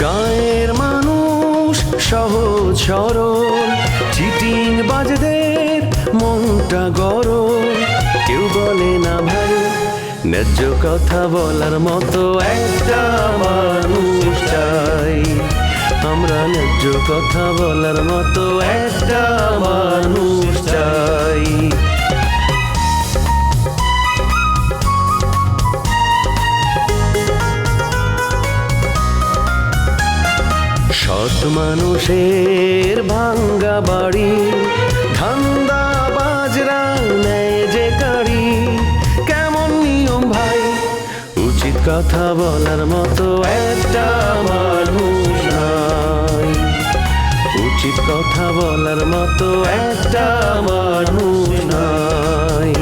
গায়ের মানুষ সহজ সরল, চিটিং বাজদের মনটা গরম। কেউ বলে না ভাই, ন্যায্য কথা বলার মতো একটা মানুষ চাই। আমরা ন্যায্য কথা বলার মতো একটা মানুষ চাই। সৎ মানুষের ভাঙ্গা বাড়ি, ধান্দা বাজরা নেয় যে কাড়ি। কেমন নিয়ম ভাই, উচিত কথা বলার মতো একটা মানুষ নাই। উচিত কথা বলার মতো একটা মানুষ নাই।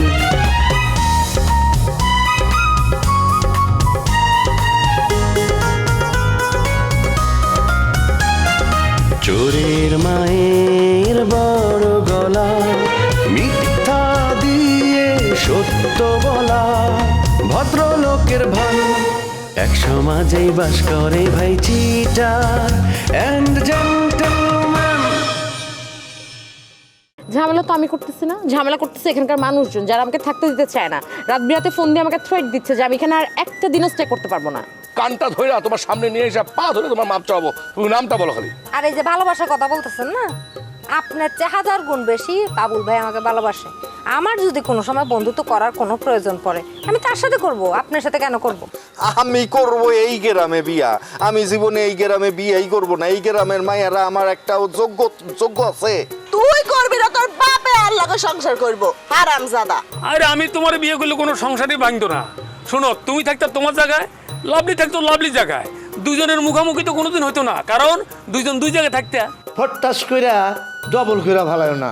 চোরের মায়ের বড় গলা, মিথ্যা দিয়ে সত্য বলা। ভদ্রলোকের ভাই এক সমাজেই বাস করে ভাই, চিটার এন্ড জেন্টলম্যান। ঝামেলা তো আমি করতেছি না, ঝামেলা করতেছে এখানকার মানুষজন, যারা আমাকে থাকতে দিতে চায় না। রাত বিরাতে ফোন দিয়ে আমাকে থ্রেট দিচ্ছে যে আমি এখানে আর একটা দিনও স্টে করতে পারবো না। কানটা ধরে তোমার সামনে নিয়ে এসে পা ধরে তোমার মাপ চাবো। তুমি নামটা বলো খালি। আর এই যে ভালোবাসার কথা বলতেছেন না, আপনার চেয়ে 1000 গুণ বেশি বাবুল ভাই আমাকে ভালোবাসে। আমার যদি কোনো সময় বন্ধুত্ব করার কোনো প্রয়োজন পড়ে, আমি তার সাথে করব, আপনার সাথে কেন করব? আমি করব এই গ্রামে বিয়া। আমি জীবনে এই গ্রামে বিয়াই করব না। এই গ্রামের মায়েরা আমার একটা যোগ্য আছে। তুই করবি না, তোর বাপে আর লাগে সংসার করব, হারামজাদা। আরে আমি তোমার বিয়ে করলে কোনো সংসারই ভাঙতো না। শোনো, তুমি থাকতে তোমার জায়গায়, লাভলি থাকতো লাভলি জায়গায়। দুজনের মুখোমুখি তো কোনোদিন হতো না, কারণ দুইজন দুই জায়গায় থাকতে। ফটাস কইরা ডবল কইরা ভালায় না।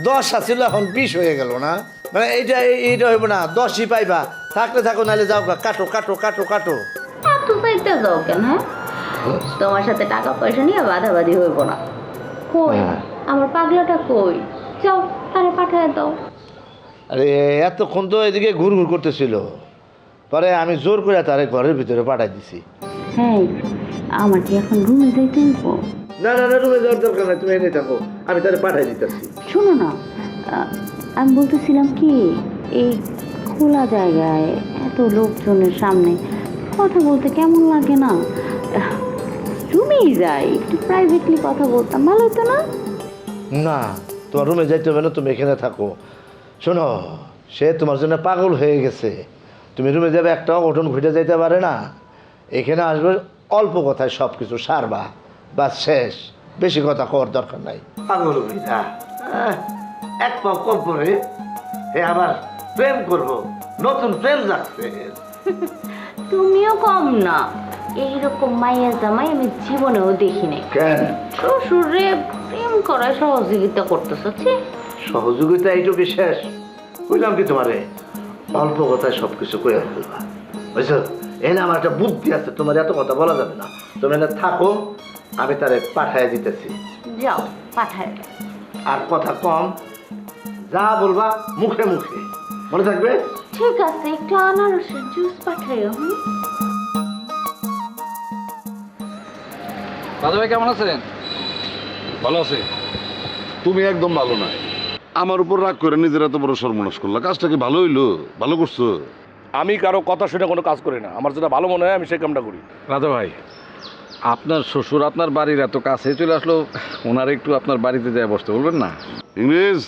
10 আছিল এখন 20 হয়ে গেল না, মানে এইটা হইব না। 10ই পাইবা, থাকলে থাকো, নাহলে যাও, কাটো কাটো কাটো কাটো। এত চাইতে যাও কেন? তোমার সাথে টাকা পয়সা নিয়ে বাধাবাধি হইব না। কই আমার পাগলাটা কই? যাও তারে পাঠায় দাও। আরে এতক্ষণ তো এদিকে ঘুর ঘুর করতেছিল, পরে আমি জোর করে তারে ঘরের ভিতরে পাঠাই দিছি। হ্যাঁ, আমার কি এখন রুমে যাইতে হইব? না না না, রুমে যাওয়ার দরকার নাই, তুমি এনে থাকো, আমি তারে পাঠাই দিতেছি। শোনো না, আমি বলতেছিলাম কি, এই খোলা জায়গায় এত লোকজনের সামনে কথা বলতে কেমন লাগে না? রুমেই যাই, একটু প্রাইভেটলি কথা বলতাম, ভালো হতো না? না, তোমার রুমে যাইতে হবে না, তুমি এখানে থাকো। শোনো, সে তোমার জন্য পাগল হয়ে গেছে। তুমি রুমে যাবে, একটা অঘটন ঘটে যাইতে পারে না। এখানে আসবে, অল্প কথায় সব কিছু সারবা, বাস শেষ। বেশি কথা করার দরকার নাই। পাগল হইতা এক পাও কম করে হে আবার প্রেম করবো, নতুন প্রেম যাচ্ছে। তুমিও কম না, এইরকম মাইয়া জামাই আমি জীবনেও দেখি নাই। কেন? শ্বশুরে প্রেম করায় সহযোগিতা করতেছে। সহযোগিতা এইটু বিশেষ কইলাম কি তোমারে, অল্প কথায় সবকিছু কইয়া ফেলবা, বুঝছো? এনে আমার একটা বুদ্ধি আছে, তোমার এত কথা বলা যাবে না। তুমি এনে থাকো, আমি তারে পাঠাইয়া দিতেছি। যাও পাঠায়। আর কথা কম, যা বলবা মুখে মুখে, মনে থাকবে? ঠিক আছে, একটু আনারসের জুস পাঠাইও। দাদা ভাই কেমন আছেন? ভালো আছে? তুমি একদম ভালো নাই। আমার উপর রাগ করে নিজের এত বড় সর্বনাশ করলা। কাজটা কি ভালো হইলো? ভালো করছো? আমি কারো কথা শুনে কোনো কাজ করি না। আমার যেটা ভালো মনে হয় আমি সেই কামটা করি। রাজা ভাই, আপনার শ্বশুর আপনার বাড়ির এত কাছে চলে আসলো, ওনার একটু আপনার বাড়িতে যায় বসতে বলবেন না? ইংরেজ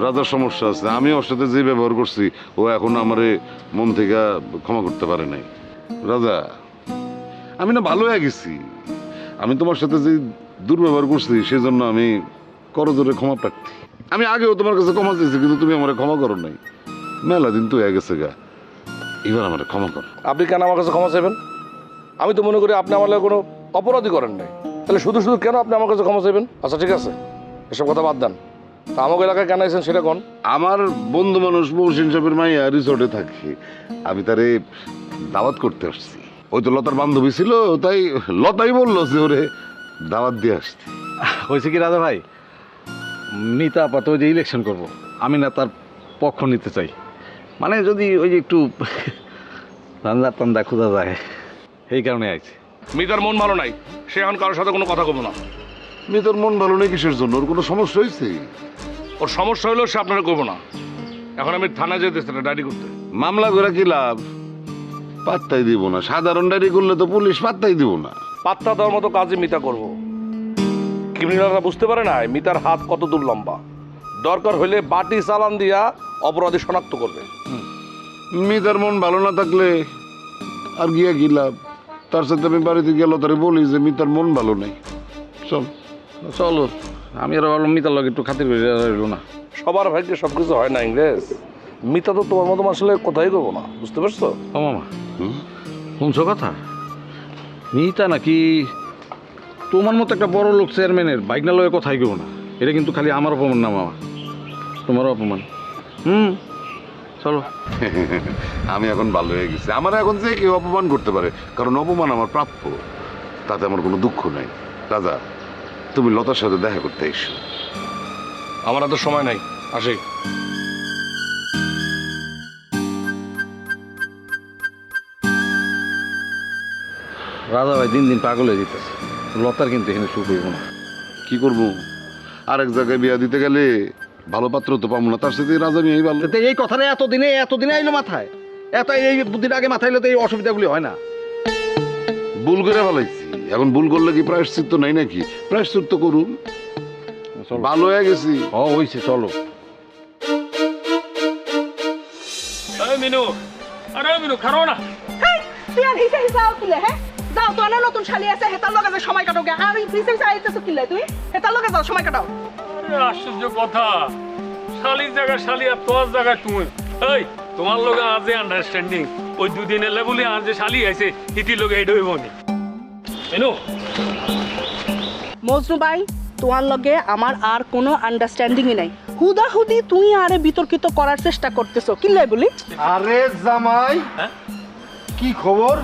রাজার সমস্যা আছে। আমি ওর সাথে যে ব্যবহার করছি, ও এখন আমারে মন থেকে ক্ষমা করতে পারে নাই। রাজা, আমি না ভালো হয়ে গেছি। আমি তোমার সাথে যে দুর্ব্যবহার করছি, সেজন্য আমি করজোরে ক্ষমা প্রার্থী। আমি আগেও তোমার কাছে ক্ষমা চেয়েছি, কিন্তু তুমি আমার ক্ষমা করো নাই। মেলা দিন তো হয়ে গেছে গা, এবার আমার ক্ষমা কর। আপনি কেন আমার কাছে ক্ষমা চাইবেন? আমি তো মনে করি আপনি আমার লাগে কোনো অপরাধী করেন নাই, তাহলে শুধু শুধু কেন আপনি আমার কাছে ক্ষমা চাইবেন? আচ্ছা ঠিক আছে, এসব কথা বাদ দেন। তা আমাকে এলাকায় কেন আইছেন সেটা কোন? আমার বন্ধু মানুষ মহসিন সাহেবের মাইয়া রিসোর্টে থাকে, আমি তারে দাওয়াত করতে আসছি। ওই তো লতার বান্ধবী ছিল, তাই লতাই বললো যে ওরে দাওয়াত দিয়ে আসছি। হয়েছে কি রাজা ভাই, মিতা আপাতত যে ইলেকশন করব, আমি না তার পক্ষ নিতে চাই। মানে যদি ওই যে একটু ধান্দা টান্দা খোঁজা যায়, এই কারণে আইছি। মিতার মন ভালো নাই, সে এখন কারোর সাথে কোনো কথা কব না। মিতার মন ভালো নেই কিসের জন্য? ওর কোনো সমস্যা হয়েছে? ওর সমস্যা হলেও সে আপনারা করবো না। এখন আমি থানায় যেতেছি একটা ডায়েরি করতে। মামলা করে কি লাভ? পাত্তাই দিব না। সাধারণ ডায়েরি করলে তো পুলিশ পাত্তাই দিব না। পাত্তা দেওয়ার মতো কাজই মিতা করবো। ক্রিমিনালরা বুঝতে পারে না মিতার হাত কত দূর লম্বা। দরকার হলে বাটি চালান দিয়া অপরাধী শনাক্ত করবে। মিতার মন ভালো না থাকলে আর গিয়া কি লাভ? তার সাথে আমি বাড়িতে গেল তারে বলি যে মিতার মন ভালো নেই। চল। চলো, আমি আর ভাবলাম মিতার লগে একটু খাতির করে রইলো না। সবার ভাগ্যে সবকিছু হয় না ইংরেজ। মিতা তো তোমার মতো আসলে কোথায় করবো না, বুঝতে পারছো? ও মামা, শুনছো কথা? মিতা নাকি তোমার মতো একটা বড় লোক চেয়ারম্যানের বাইক না লয়ে কথাই কেউ না। এটা কিন্তু খালি আমার অপমান না মামা, তোমারও অপমান। চলো। আমি এখন ভালো হয়ে গেছি। আমার এখন যে কেউ অপমান করতে পারে, কারণ অপমান আমার প্রাপ্য। তাতে আমার কোনো দুঃখ নাই। রাজা, তুমি লতার সাথে দেখা করতে এসো। আমার এত সময় নাই, আসি। রাজা ভাই দিন দিন পাগল হয়ে যেতেছে। লতার কিন্তু এখানে সুখ হইব না। কি করব? আরেক জায়গায় বিয়া দিতে গেলে ভালো পাত্র তো পাবো না। তার সাথে রাজা নিয়ে ভালো। এই কথাটা এতদিনে আইলো মাথায়। এই বুদ্ধির আগে মাথায় এলে তো এই অসুবিধাগুলি হয় না। ভুল করে ফেলাইছি। এখন ভুল করলে কি প্রায়শ্চিত্ত নাই নাকি? প্রায়শ্চিত্ত করুন। ভালো হয়ে গেছি। হইছে, চলো। মিনু, আরে মিনু খারো না। তুই আর হিসা হিসা তুলে হ্যাঁ যাও তো না, নতুন শালি আছে হেতার লগে যে সময় কাটাও গে। আর হিসা হিসা আইতেছ কিলে তুই হেতার লগে যাও সময় কাটাও। আরে আশ্চর্য কথা, শালির জায়গা শালি আর তোর জায়গা তুই। এই তোমার লগে আজ আন্ডারস্ট্যান্ডিং, ওই দুদিন এলে বলে আর যে শালি আইছে হিতির লগে এটা হইব নি। মিনু, মজনু ভাই, তোমার লগে আমার আর কোনো আন্ডারস্ট্যান্ডিংই নাই। হুদাহুদি তুই আরে বিতর্কিত করার চেষ্টা করতেছো কিলে বলি। আরে জামাই, হ্যাঁ? কি খবর?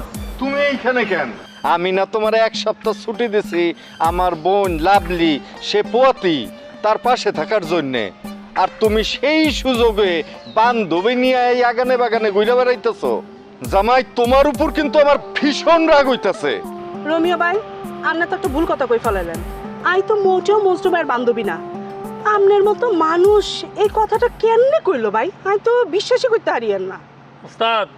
তুমি এইখানে কেন? আমি না তোমার এক সপ্তাহ ছুটি দিছি আমার বোন লাভলি, সে পোয়াতি, তার পাশে থাকার জন্যে। আর তুমি সেই সুযোগে বান্ধবী নিয়ে এই আগানে বাগানে ঘুরে বেড়াইতেছো। জামাই, তোমার উপর কিন্তু আমার ভীষণ রাগ হইতাছে। রোমিও ভাই, আপনি তো একটা ভুল কথা কই ফেলালেন। আই তো মোটেও মজনু ভাইয়ের বান্ধবী না। আপনার মতো মানুষ এই কথাটা কেমনে কইলো ভাই? আই তো বিশ্বাসই করতে হারিয়েন না। ওস্তাদ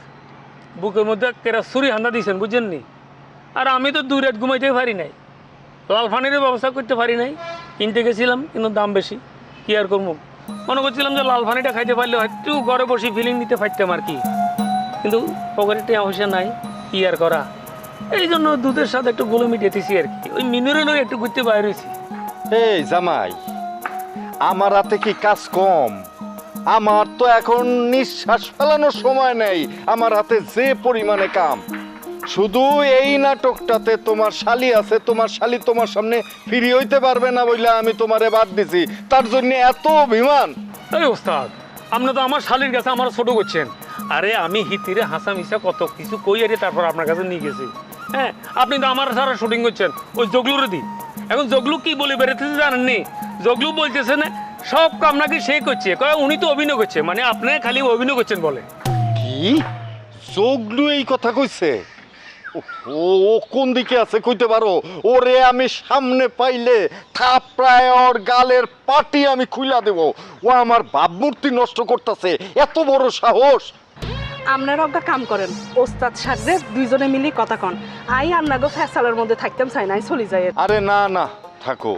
বুকের মধ্যে কেরা ছুরি হান্দা দিয়েছেন, বুঝছেন নি? আর আমি তো 2 রাত ঘুমাইতেই পারি নাই, লাল পানির ব্যবস্থা করতে পারি নাই। কিনতে গেছিলাম কিন্তু দাম বেশি, কি আর করবো। মনে করছিলাম যে লাল পানিটা খাইতে পারলে একটু ঘরে বসে ফিলিং নিতে পারতাম আর কি, কিন্তু পকেটে টাকা পয়সা নাই, কি আর করা। এই জন্য দুধের সাথে একটু গোলো মিটিয়েছি আর কি। ওই মিনুরে লই একটু ঘুরতে বাইরে হয়েছি। এই জামাই, আমার হাতে কি কাজ কম? আমার তো এখন নিঃশ্বাস ফেলানোর সময় নেই। আমার হাতে যে পরিমাণে কাম। শুধু এই নাটকটাতে তোমার শালি আছে, তোমার শালি তোমার সামনে ফিরি হইতে পারবে না বলে আমি তোমারে বাদ দিছি। তার জন্য এত অভিমান? এই ওস্তাদ, আপনি তো আমার শালির কাছে আমার ছোট করছেন। আরে আমি হিতিরে হাসা মিশা কত কিছু কই আরে তারপর আপনার কাছে নিয়ে গেছি। হ্যাঁ, আপনি তো আমার সারা শুটিং করছেন ওই জগলুরে দি। এখন জগলু কি বলে বেরোতেছে জানেননি? জগলু বলতেছে না সব কাম নাকি সে করছে, কয় উনি তো অভিনয় করছে, মানে আপনি খালি অভিনয় করছেন বলে। কি জগলু এই কথা কইছে? ও কোন দিকে আছে কইতে পারো? ওরে আমি সামনে পাইলে থাপড়ায় ওর গালের পাটি আমি খুইলা দেব। ও আমার ভাবমূর্তি নষ্ট করতেছে, এত বড় সাহস! আপনারা একটা কাম করেন, ওস্তাদ সাহেব দুইজনে মিলি কথা কন। আই আপনাকে ফ্যাসালের মধ্যে থাকতাম চাই না, চলে যায়। আরে না না, থাকো।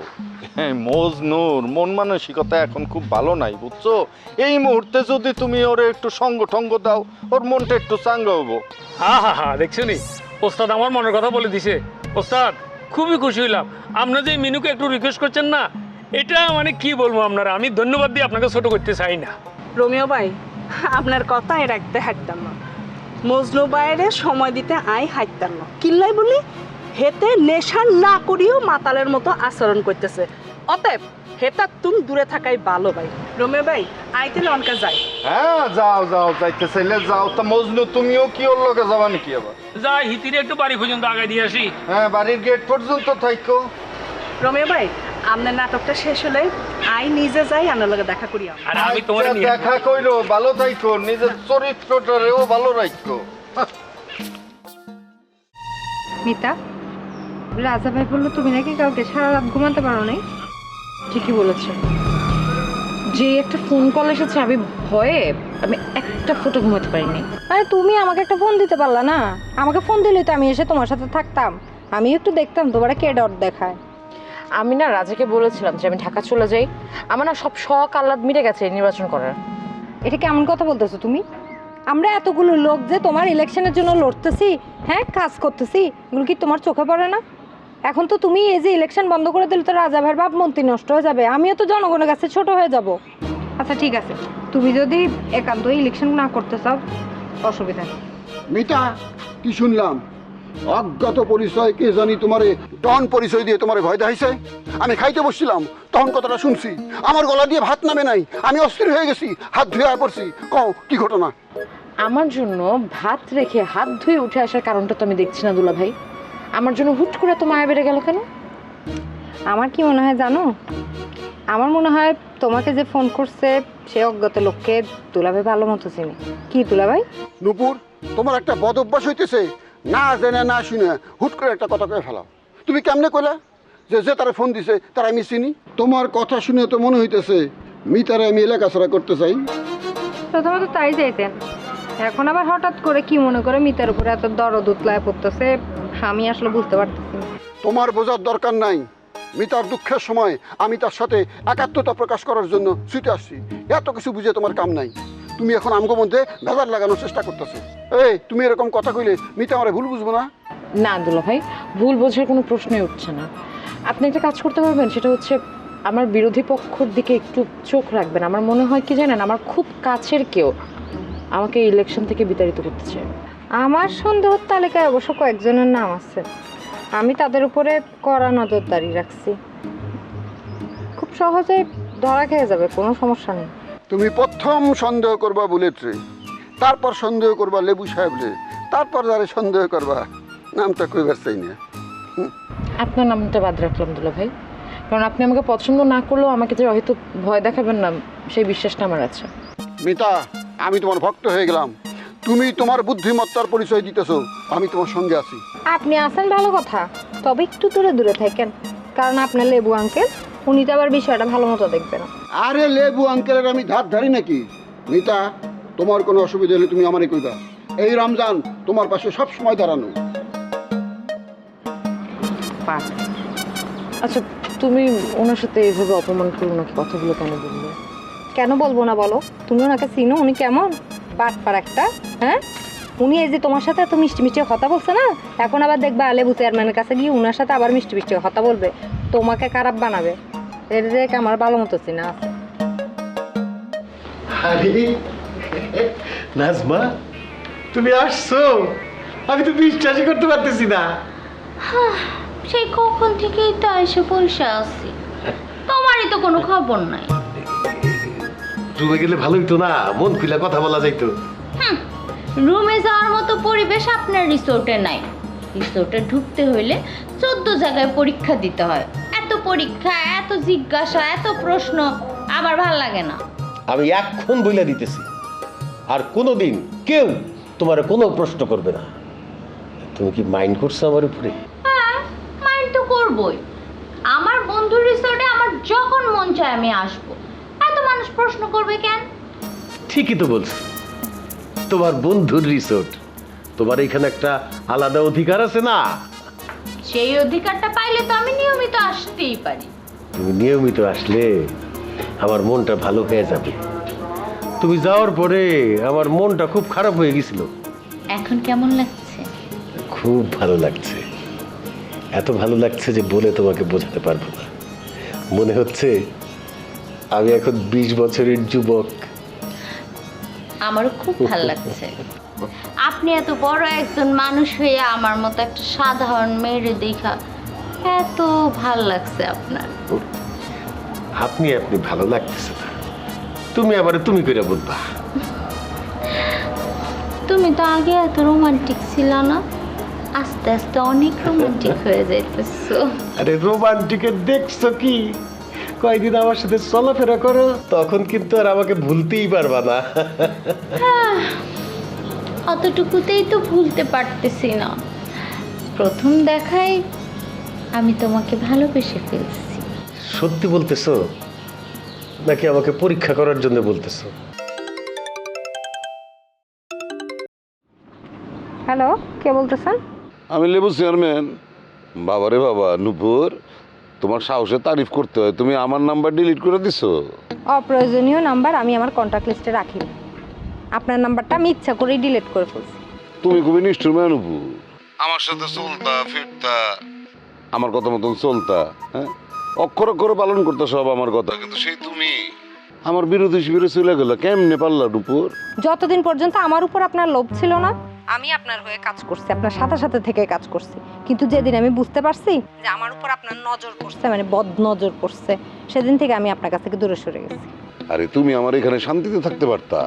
মজনুর মন মানসিকতা এখন খুব ভালো নাই, বুঝছো? এই মুহূর্তে যদি তুমি ওরে একটু সঙ্গ ঠঙ্গ দাও, ওর মনটা একটু চাঙ্গা হবো। হা দেখছো নি ওস্তাদ আমার মনের কথা বলে দিছে। ওস্তাদ খুবই খুশি হইলাম। আপনার যে মিনুকে একটু রিকোয়েস্ট করছেন না, এটা মানে কি বলবো আপনারা, আমি ধন্যবাদ দিয়ে আপনাকে ছোট করতে চাই না। রোমিও ভাই, আপনার কথাই রাখতে হাঁটতাম না। মজনু ভাইয়ের সময় দিতে আই হাঁটতাম না কিল্লাই বলি। হেতে নেশা না করিও মাতালের মতো আচরণ করতেছে। অতএব হেতা তুমি দূরে থাকাই ভালো ভাই। রোমিও ভাই, আইতে লনকা যাই। হ্যাঁ যাও যাও, যাইতে চাইলে যাও। তা মজনু, তুমিও কি ওর লগে যাবা নাকি আবার? যাই হিতিরে একটু বাড়ি পর্যন্ত আগায় দিয়ে আসি। হ্যাঁ, বাড়ির গেট পর্যন্ত থাইকো। রোমিও ভাই, আপনার নাটকটা শেষ হলে আই নিজে যাই আপনার লগে দেখা করি। আর আমি তোমার আচ্ছা, দেখা কইরো, ভালো থাইকো, নিজের চরিত্রটারেও ভালো রাখো। মিতা, রাজা ভাই বললো তুমি নাকি কাউকে সারা রাত ঘুমাতে পারো নাই। ঠিকই বলেছেন, যে একটা ফোন কল এসেছে আমি ভয়ে আমি একটা ফটো ঘুমাতে পারিনি। আরে তুমি আমাকে একটা ফোন দিতে পারলা না? আমাকে ফোন দিলে তো আমি এসে তোমার সাথে থাকতাম, আমি একটু দেখতাম তোমার কে ডট দেখায়। আমি না রাজাকে বলেছিলাম যে আমি ঢাকা চলে যাই, আমার না সব শখ আহ্লাদ মিটে গেছে নির্বাচন করার। এটা কেমন কথা বলতেছো তুমি? আমরা এতগুলো লোক যে তোমার ইলেকশনের জন্য লড়তেছি, হ্যাঁ কাজ করতেছি, এগুলো কি তোমার চোখে পড়ে না? এখন তো তুমি এই যে ইলেকশন বন্ধ করে দিলে তো রাজা ভাইয়ের ভাবমূর্তি নষ্ট হয়ে যাবে, আমিও তো জনগণের কাছে ছোট হয়ে যাব। আচ্ছা ঠিক আছে, তুমি যদি একান্ত ইলেকশন না করতে চাও অসুবিধা নেই। মিতা, কি শুনলাম? অজ্ঞাত পরিচয় কে জানি তোমারে ডন পরিচয় দিয়ে তোমারে ভয় দেখাইছে। আমি খাইতে বসছিলাম, তখন কথাটা শুনছি, আমার গলা দিয়ে ভাত নামে নাই, আমি অস্থির হয়ে গেছি, হাত ধুয়ে পড়ছি। কও কি ঘটনা? আমার জন্য ভাত রেখে হাত ধুয়ে উঠে আসার কারণটা তো আমি দেখছি না দুলা ভাই। আমার জন্য হুট করে তো মায়া বেড়ে গেল কেন? আমার কি মনে হয় জানো, আমার মনে হয় তোমাকে যে ফোন করছে সে অজ্ঞাত লোককে দুলাভাই ভালো মতো চিনে। কি দুলাভাই? নূপুর, তোমার একটা বদ অভ্যাস হইতেছে, না জেনে না শুনে হুট করে একটা কথা কয়ে ফেলাও। তুমি কেমনে কইলা যে যে তারা ফোন দিছে তারা আমি চিনি? তোমার কথা শুনে তো মনে হইতেছে মিতারে আমি এলাকা ছাড়া করতে চাই। প্রথমত তাই চাইতেন, এখন আবার হঠাৎ করে কি মনে করে মিতার উপরে এত দরদ উতলায় পড়তেছে, আমি আসলে বুঝতে পারতেছি না। তোমার বোঝার দরকার নাই, মিতার দুঃখের সময় আমি তার সাথে একাত্মতা প্রকাশ করার জন্য ছুটে আসছি। এত কিছু বুঝে তোমার কাম নাই, তুমি এখন আমগো মধ্যে ভেজাল লাগানোর চেষ্টা করতেছো। এই তুমি এরকম কথা কইলে মিতা আমারে ভুল বুঝবো না? না দুলা ভাই, ভুল বোঝার কোনো প্রশ্নই উঠছে না। আপনি একটা কাজ করতে পারবেন, সেটা হচ্ছে আমার বিরোধী পক্ষের দিকে একটু চোখ রাখবেন। আমার মনে হয় কি জানেন, আমার খুব কাছের কেউ আমাকে ইলেকশন থেকে বিতাড়িত করতে চায়। আমার সন্দেহের তালিকায় অবশ্য কয়েকজনের নাম আছে, আমি তাদের উপরে কড়া নজরদারি রাখছি, খুব সহজে ধরা খেয়ে যাবে, কোনো সমস্যা নেই। তুমি প্রথম সন্দেহ করবা বুলেটরে, তারপর সন্দেহ করবা লেবু সাহেবরে, তারপর যারে সন্দেহ করবা নামটা কইবার চাই না। আপনার নামটা বাদ রাখলাম দুলা ভাই, কারণ আপনি আমাকে পছন্দ না করলেও আমাকে যে হয়তো ভয় দেখাবেন না সেই বিশ্বাসটা আমার আছে। মিতা, আমি তোমার ভক্ত হয়ে গেলাম, তুমি তোমার বুদ্ধিমত্তার পরিচয় দিতেছো, আমি তোমার সঙ্গে আছি। আপনি আছেন ভালো কথা, তবে একটু দূরে দূরে থাকেন, কারণ আপনার লেবু আঙ্কেল উনি তো আবার বিষয়টা ভালো মতো দেখবেন। আরে লেবু আঙ্কেলের আমি ধার ধারি নাকি? মিতা, তোমার কোনো অসুবিধা হলে তুমি আমারই কইবা, এই রমজান তোমার পাশে সব সময় দাঁড়ানো। আচ্ছা, তুমি ওনার সাথে এইভাবে অপমান করে ওনাকে কথাগুলো কেন বললে? কেন বলবো না বলো, তুমি ওনাকে চিনো, উনি কেমন বাটপার একটা, হ্যাঁ? উনি এই যে তোমার সাথে এত মিষ্টি মিষ্টি কথা বলছে না, এখন আবার দেখবা লেবু চেয়ারম্যানের কাছে গিয়ে উনার সাথে আবার মিষ্টি মিষ্টি কথা বলবে, তোমাকে খারাপ বানাবে। এর যে আমার ভালো মতো চিনা আছে। আরে নাজমা, তুমি আসছো? আমি তো বিশ্বাসই করতে পারতেছি না। সেই কখন থেকেই তো এসে বসে আছি, তোমারই তো কোনো খবর নাই। রুমে গেলে ভালো হইতো না? মন খুলে কথা বলা যাইতো। রুমে যাওয়ার মতো পরিবেশ আপনার রিসোর্টে নাই। রিসোর্টে ঢুকতে হইলে 14 জায়গায় পরীক্ষা দিতে হয়। এত পরীক্ষা, এত জিজ্ঞাসা, এত প্রশ্ন আমার ভাল লাগে না। আমি এখন বইলা দিতেছি, আর কোনোদিন কেউ তোমার কোনো প্রশ্ন করবে না। তুমি কি মাইন্ড করছো আমার উপরে? হ্যাঁ, মাইন্ড তো করবই। আমার বন্ধুর রিসোর্টে আমার যখন মন চায় আমি আসবো, এত মানুষ প্রশ্ন করবে কেন? ঠিকই তো বলছো, তোমার বন্ধুর রিসোর্ট, তোমার এখানে একটা আলাদা অধিকার আছে না? সেই অধিকারটা পাইলে তো আমি নিয়মিত আসতেই পারি। তুমি নিয়মিত আসলে আমার মনটা ভালো হয়ে যাবে। তুমি যাওয়ার পরে আমার মনটা খুব খারাপ হয়ে গেছিল। এখন কেমন লাগছে? খুব ভালো লাগছে, এত ভালো লাগছে যে বলে তোমাকে বোঝাতে পারবো না। মনে হচ্ছে আমি এখন 20 বছরের যুবক। আমারও খুব ভালো লাগছে। আপনি এত বড় একজন মানুষ হয়ে আমার মতো একটা সাধারণ মেয়ের দেখা এত ভাল লাগছে আপনার। আপনি ভালো লাগতেছে না, তুমি আবার তুমি করে বলবা। তুমি তো আগে এত রোমান্টিক ছিল না, আস্তে আস্তে অনেক রোমান্টিক হয়ে যাইতেছো। আরে রোমান্টিকের দেখছো কি? কয়দিন আমার সাথে চলাফেরা করো, তখন কিন্তু আর আমাকে ভুলতেই পারবা না। অতটুকুতেই তো ভুলতে পারতেছি না। প্রথম দেখায় আমি তোমাকে ভালোবেসে ফেলছি। সত্যি বলতেছো নাকি আমাকে পরীক্ষা করার জন্য বলতেছো? হ্যালো, কে বলতেছেন? আমি লেবু চেয়ারম্যান। বাবারে বাবা নূপুর, তোমার সাহসে তারিফ করতে হয়, তুমি আমার নাম্বার ডিলিট করে দিছো। অপ্রয়োজনীয় নাম্বার আমি আমার কন্ট্যাক্ট লিস্টে রাখি না। আপনার নাম্বারটা আমি ইচ্ছা করেই ডিলিট করে ফেলছি। তুমি খুবই নিষ্ঠুর মেয়ে নূপুর, আমার সাথে চলতা ফিরতা, আমার কথা মতন চলতা, হ্যাঁ, অক্ষর অক্ষরে পালন করতে সব আমার কথা, কিন্তু সেই তুমি আমার বিরোধী শিবিরে চলে গেল, কেমনে পারলা নূপুর? যতদিন পর্যন্ত আমার উপর আপনার লোভ ছিল না, আমি আপনার হয়ে কাজ করছি, আপনার সাথে সাথে থেকে কাজ করছি। কিন্তু যেদিন আমি বুঝতে পারছি যে আমার উপর আপনার নজর পড়ছে, মানে বদ নজর পড়ছে, সেদিন থেকে আমি আপনার কাছ থেকে দূরে সরে গেছি। আরে তুমি আমার এখানে শান্তিতে থাকতে পারতা।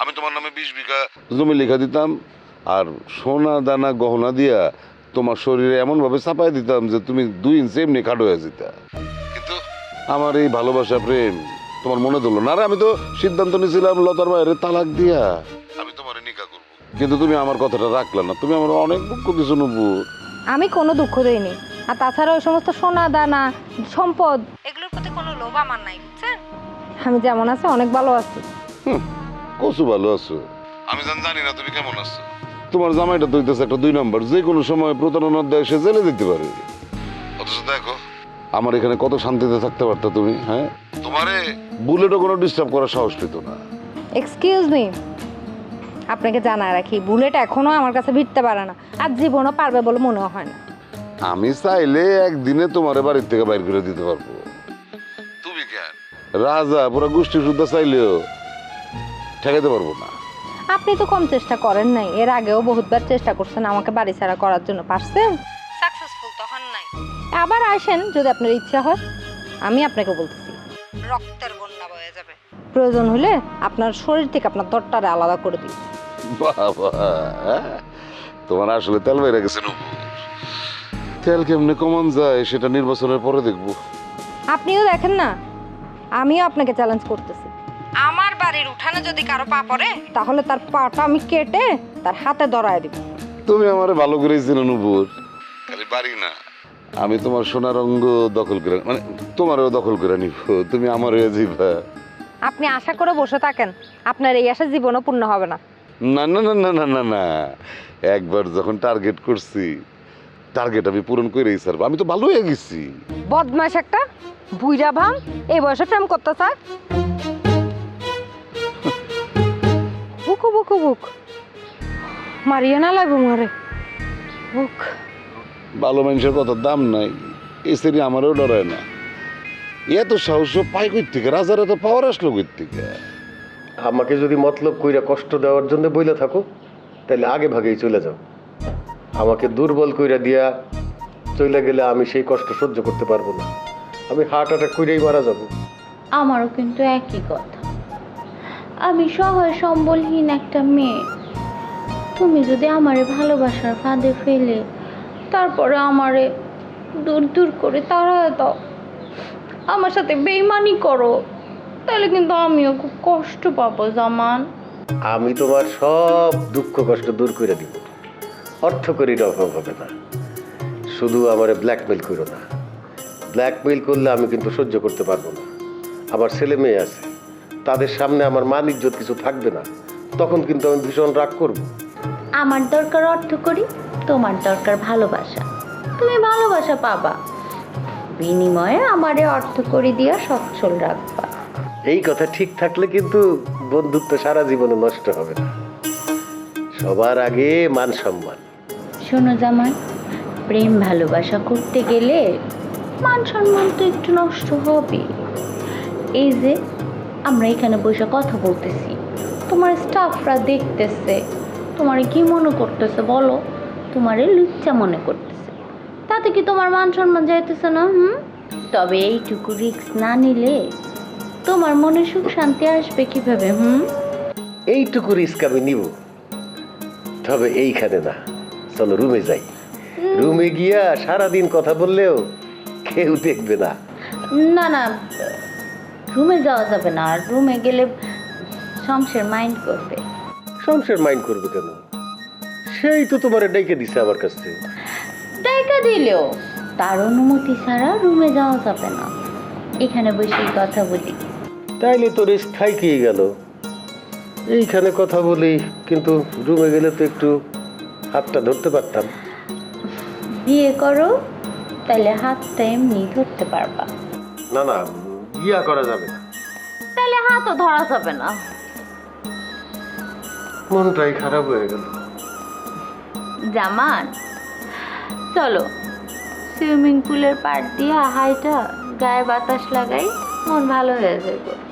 আমি তোমার নামে 20 বিঘা জমি লেখা দিতাম, আর সোনা দানা গহনা দিয়া তোমার শরীরে এমন ভাবে চাপাই দিতাম যে তুমি 2 ইঞ্চি এমনি খাটো হয়ে যেতা। কিন্তু আমার এই ভালোবাসা প্রেম তোমার মনে ধরলো না। আরে আমি তো সিদ্ধান্ত নিয়েছিলাম লতার মায়ের তালাক দিয়া আমি তোমার নিকা করবো, কিন্তু তুমি আমার কথাটা রাখলা না। তুমি আমার অনেক দুঃখ দিছো নূপুর। আমি কোনো দুঃখ দেইনি। আর তাছাড়া ওই সমস্ত সোনা দানা সম্পদ এগুলোর প্রতি কোনো লোভ আমার নাই, বুঝছেন? আমি যেমন আছি অনেক ভালো আছি। কসু ভালো আছো, আমি জানি না তুমি কেমন আছো। তোমার জামাইটা তো হইতেছে একটা 2 নম্বর, যে কোনো সময় প্রতারণার দেয় সে জেলে দিতে পারে। অথচ দেখো আমার এখানে কত শান্তিতে থাকতে পারতা তুমি, হ্যাঁ? তোমারে বুলেটও কোনো ডিস্টার্ব করার সাহস পেত না। এক্সকিউজ মি, আপনাকে জানায় রাখি, বুলেট এখনো আমার কাছে ভিড়তে পারে না, আর জীবনও পারবে বলে মনে হয় না। আমি চাইলে একদিনে তোমার বাড়ির থেকে বাইর করে দিতে পারবো। তুমি কেন রাজা পুরো গোষ্ঠী শুদ্ধ চাইলেও ঠেকাইতে পারবো না। আপনি তো কম চেষ্টা করেন নাই, এর আগেও বহুতবার চেষ্টা করছেন আমাকে বাড়ি ছাড়া করার জন্য, পারছেন? সাকসেসফুল তো হন নাই। আবার আসেন যদি আপনার ইচ্ছা হয়, আমি আপনাকে বলতেছি রক্তের বন্যা বয়ে যাবে। প্রয়োজন হলে আপনার শরীর থেকে আপনার দরটারে আলাদা করে দিই। বাবা, তোমার আসলে তেল বাইরে গেছে নূপুর। তেল কেমনে কমান যায় সেটা নির্বাচনের পরে দেখবো। আপনিও দেখেন না, আমিও আপনাকে চ্যালেঞ্জ করতেছি। আমার বাড়ির উঠানে যদি কারো পা পড়ে, তাহলে তার পাটা আমি কেটে তার হাতে ধরায় দিব। তুমি আমারে ভালো করেই চেনো নূপুর। খালি বাড়ি না, আমি তোমার সোনার অঙ্গ দখল করে, মানে তোমারও দখল করে নিব, তুমি আমার হয়ে যাইবা। আপনি আশা করে বসে থাকেন, আপনার এই আশা জীবনও পূর্ণ হবে না। না না না না না না না, একবার যখন টার্গেট করছি, টার্গেট আমি পূরণ করেই ছাড়বো। আমি তো ভালো হয়ে গেছি। বদমাশ একটা বুইরা ভাম, এই বয়সে প্রেম করতে চায়। বুকু বুকু বুক মারিয়ে না লাগবো মারে বুক। ভালো মানুষের কথার দাম নাই, এই সেরি আমারও ডরায় না। এত সাহস পাই কই থেকে, রাজার এত পাওয়ার আসলো কই থেকে? আমাকে যদি মতলব কইরা কষ্ট দেওয়ার জন্য বইলা থাকো, তাহলে আগে ভাগেই চলে যাও। আমাকে দুর্বল কইরা দিয়া চলে গেলে আমি সেই কষ্ট সহ্য করতে পারবো না, আমি হার্ট অ্যাটাক কইরাই মারা যাব। আমারও কিন্তু একই কথা, আমি সহায় সম্বলহীন একটা মেয়ে। তুমি যদি আমারে ভালোবাসার ফাঁদে ফেলে তারপরে আমারে দূর দূর করে তাড়ায় দাও, আমার সাথে বেইমানি করো, তাহলে কিন্তু আমিও খুব কষ্ট পাবো জামান। আমি তোমার সব দুঃখ কষ্ট দূর করে দিব, অর্থ করির অভাব হবে না। শুধু আমারে ব্ল্যাকমেইল করো না, ব্ল্যাকমেইল করলে আমি কিন্তু সহ্য করতে পারবো না। আমার ছেলে মেয়ে আছে, তাদের সামনে আমার মান ইজ্জত কিছু থাকবে না, তখন কিন্তু আমি ভীষণ রাগ করব। আমার দরকার অর্থ করি, তোমার দরকার ভালোবাসা। তুমি ভালোবাসা পাবা, বিনিময়ে আমারে অর্থ করি দিয়া সচ্ছল রাখবা। এই কথা ঠিক থাকলে কিন্তু বন্ধুত্ব সারা জীবনে নষ্ট হবে না। সবার আগে মান সম্মান। শোনো জামাই, প্রেম ভালোবাসা করতে গেলে মান সম্মান তো একটু নষ্ট হবে। এই যে আমরা এখানে বসে কথা বলতেছি, তোমার স্টাফরা দেখতেছে, তোমারে কি মনে করতেছে বলো? তোমারে লুচ্চা মনে করতেছে, তাতে কি তোমার মান সম্মান যাইতেছে না? তবে এইটুকু রিস্ক না নিলে তোমার মনে সুখ শান্তি আসবে কিভাবে? এইটুকু রিস্ক আমি নিব, তবে এইখানে না। চলো রুমে যাই, রুমে গিয়া সারাদিন কথা বললেও কেউ দেখবে না। না না, রুমে যাওয়া যাবে না, আর রুমে গেলে শমশের মাইন্ড করবে। শমশের মাইন্ড করবে কেন? সেই তো তোমার ডাইকে দিছে আমার কাছে। ডাইকা দিলেও তার অনুমতি ছাড়া রুমে যাওয়া যাবে না। এখানে বসেই কথা বলি। তাইলে তো রিস্ক থাইকেই গেল। এইখানে কথা বলি, কিন্তু রুমে গেলে তো একটু হাতটা ধরতে পারতাম। বিয়ে করো, তাহলে হাতটা এমনি ধরতে পারবা। না না, বিয়া করা যাবে না। তাহলে হাতও ধরা যাবে না। মনটাই খারাপ হয়ে গেল। জামান, চলো সুইমিং পুলের পাড় দিয়া হাইটা গায়ে বাতাস লাগাই, মন ভালো হয়ে যাবে।